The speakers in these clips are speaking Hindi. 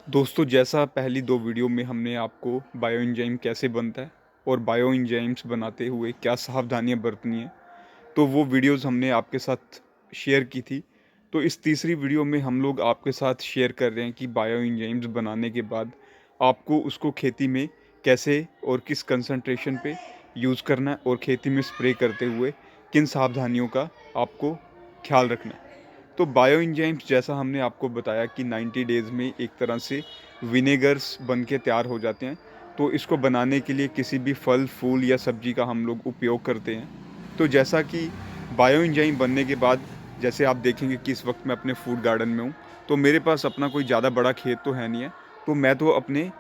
दोस्तों, जैसा पहली 2 वीडियो में हमने आपको बायो एंजाइम कैसे बनता है और बायो एंजाइम्स बनाते हुए क्या सावधानियाँ बरतनी हैं, तो वो वीडियोज़ हमने आपके साथ शेयर की थी। तो इस तीसरी वीडियो में हम लोग आपके साथ शेयर कर रहे हैं कि बायो एंजाइम्स बनाने के बाद आपको उसको खेती में कैसे और किस कंसंट्रेशन पे यूज़ करना है और खेती में स्प्रे करते हुए किन सावधानियों का आपको ख़्याल रखना है। तो बायो एंजाइम्स जैसा हमने आपको बताया कि 90 डेज़ में एक तरह से विनेगर्स बन के तैयार हो जाते हैं। तो इसको बनाने के लिए किसी भी फल, फूल या सब्ज़ी का हम लोग उपयोग करते हैं। तो जैसा कि बायो एंजाइम बनने के बाद जैसे आप देखेंगे कि इस वक्त मैं अपने फूड गार्डन में हूँ, तो मेरे पास अपना कोई ज़्यादा बड़ा खेत तो है नहीं है। तो मैं तो अपने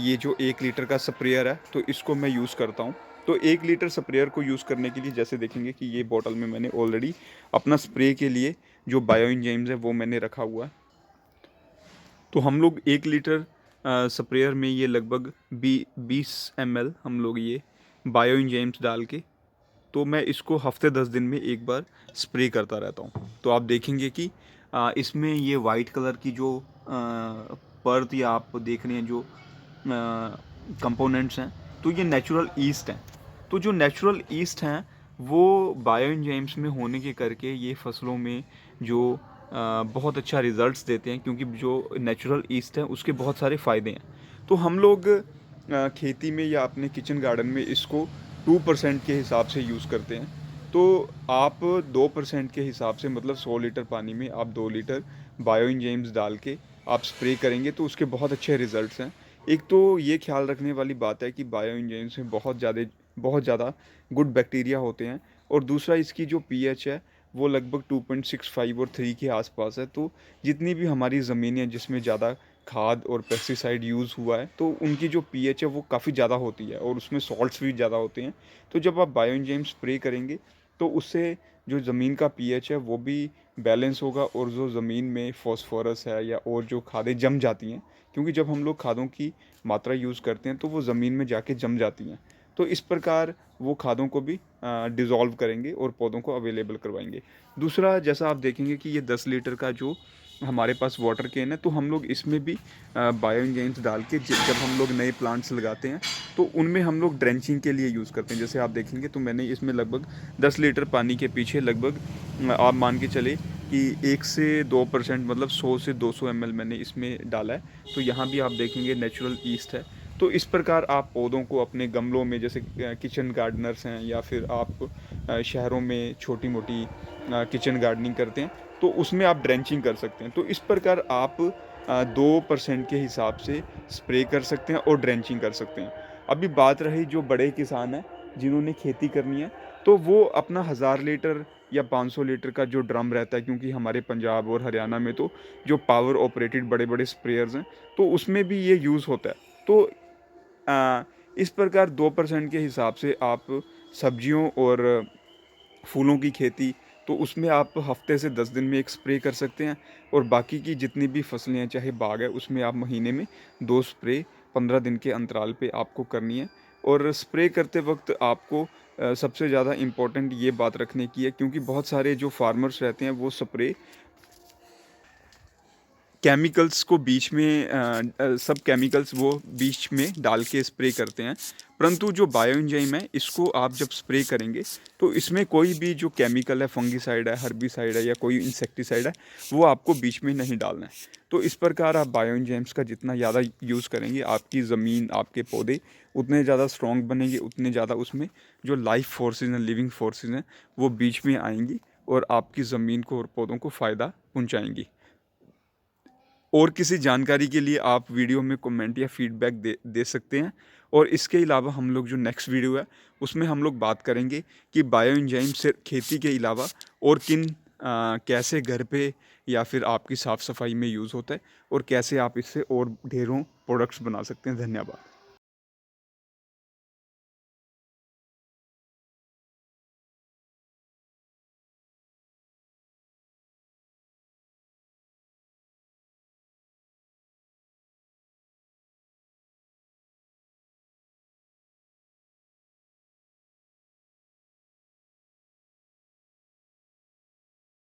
ये जो 1 लीटर का स्प्रेयर है, तो इसको मैं यूज़ करता हूँ। तो 1 लीटर स्प्रेयर को यूज़ करने के लिए जैसे देखेंगे कि ये बॉटल में मैंने ऑलरेडी अपना स्प्रे के लिए जो बायो एंजाइम्स है वो मैंने रखा हुआ है। तो हम लोग 1 लीटर स्प्रेयर में ये लगभग 20 ml हम लोग ये बायो एंजाइम्स डाल के, तो मैं इसको हफ्ते 10 दिन में एक बार स्प्रे करता रहता हूँ। तो आप देखेंगे कि इसमें ये वाइट कलर की जो परत या आप देख रहे हैं जो कंपोनेंट्स हैं, तो ये नेचुरल ईस्ट हैं। तो जो नेचुरल ईस्ट हैं वो बायो एंजाइम्स में होने के करके ये फसलों में जो बहुत अच्छा रिजल्ट्स देते हैं, क्योंकि जो नेचुरल ईस्ट है उसके बहुत सारे फ़ायदे हैं। तो हम लोग खेती में या अपने किचन गार्डन में इसको 2% के हिसाब से यूज़ करते हैं। तो आप 2% के हिसाब से मतलब 100 लीटर पानी में आप 2 लीटर बायो एंजाइम्स डाल के आप स्प्रे करेंगे तो उसके बहुत अच्छे रिजल्ट्स हैं। एक तो ये ख्याल रखने वाली बात है कि बायो एंजाइम्स में बहुत ज़्यादा गुड बैक्टीरिया होते हैं, और दूसरा इसकी जो पीएच है वो लगभग 2.65 और 3 के आसपास है। तो जितनी भी हमारी ज़मीनें हैं जिसमें ज़्यादा खाद और पेस्टिसाइड यूज़ हुआ है, तो उनकी जो पीएच है वो काफ़ी ज़्यादा होती है और उसमें सॉल्ट्स भी ज़्यादा होते हैं। तो जब आप बायो एंजाइम स्प्रे करेंगे तो उससे जो ज़मीन का पीएच है वो भी बैलेंस होगा, और जो ज़मीन में फॉस्फोरस है या और जो खादें जम जाती हैं, क्योंकि जब हम लोग खादों की मात्रा यूज़ करते हैं तो वो ज़मीन में जाके जम जाती हैं। तो इस प्रकार वो खादों को भी डिज़ोल्व करेंगे और पौधों को अवेलेबल करवाएंगे। दूसरा, जैसा आप देखेंगे कि ये 10 लीटर का जो हमारे पास वाटर कैन है, तो हम लोग इसमें भी बायो एंजाइम्स डाल के जब हम लोग नए प्लांट्स लगाते हैं तो उनमें हम लोग ड्रेंचिंग के लिए यूज़ करते हैं। जैसे आप देखेंगे तो मैंने इसमें लगभग 10 लीटर पानी के पीछे लगभग आप मान के चले कि 1 से 2% मतलब 100 से 200 ml मैंने इसमें डाला है। तो यहाँ भी आप देखेंगे नेचुरल ईस्ट है। तो इस प्रकार आप पौधों को अपने गमलों में, जैसे किचन गार्डनर्स हैं या फिर आप शहरों में छोटी मोटी किचन गार्डनिंग करते हैं, तो उसमें आप ड्रेंचिंग कर सकते हैं। तो इस प्रकार आप 2% के हिसाब से स्प्रे कर सकते हैं और ड्रेंचिंग कर सकते हैं। अभी बात रही जो बड़े किसान हैं जिन्होंने खेती करनी है, तो वो अपना 1000 लीटर या 500 लीटर का जो ड्रम रहता है, क्योंकि हमारे पंजाब और हरियाणा में तो जो पावर ऑपरेटेड बड़े बड़े स्प्रेयर्स हैं, तो उसमें भी ये यूज़ होता है। तो इस प्रकार 2% के हिसाब से आप सब्जियों और फूलों की खेती, तो उसमें आप हफ्ते से 10 दिन में एक स्प्रे कर सकते हैं, और बाकी की जितनी भी फसलें हैं चाहे बाग है उसमें आप महीने में 2 स्प्रे 15 दिन के अंतराल पे आपको करनी है। और स्प्रे करते वक्त आपको सबसे ज़्यादा इम्पोर्टेंट ये बात रखने की है, क्योंकि बहुत सारे जो फार्मर्स रहते हैं वो स्प्रे केमिकल्स को बीच में सब केमिकल्स वो बीच में डाल के स्प्रे करते हैं। परंतु जो बायो एंजाइम है इसको आप जब स्प्रे करेंगे तो इसमें कोई भी जो केमिकल है, फंगिसाइड है, हर्बिसाइड है या कोई इंसेक्टिसाइड है, वो आपको बीच में नहीं डालना है। तो इस प्रकार आप बायो एंजाइम्स का जितना ज़्यादा यूज़ करेंगे, आपकी ज़मीन, आपके पौधे उतने ज़्यादा स्ट्रॉन्ग बनेंगे, उतने ज़्यादा उसमें जो लाइफ फोर्सेज हैं, लिविंग फोर्सेज हैं, वो बीच में आएंगी और आपकी ज़मीन को और पौधों को फ़ायदा पहुँचाएंगी। और किसी जानकारी के लिए आप वीडियो में कमेंट या फीडबैक दे सकते हैं। और इसके अलावा हम लोग जो नेक्स्ट वीडियो है उसमें हम लोग बात करेंगे कि बायो एंजाइम से खेती के अलावा और कैसे घर पे या फिर आपकी साफ़ सफाई में यूज़ होता है, और कैसे आप इससे और ढेरों प्रोडक्ट्स बना सकते हैं। धन्यवाद।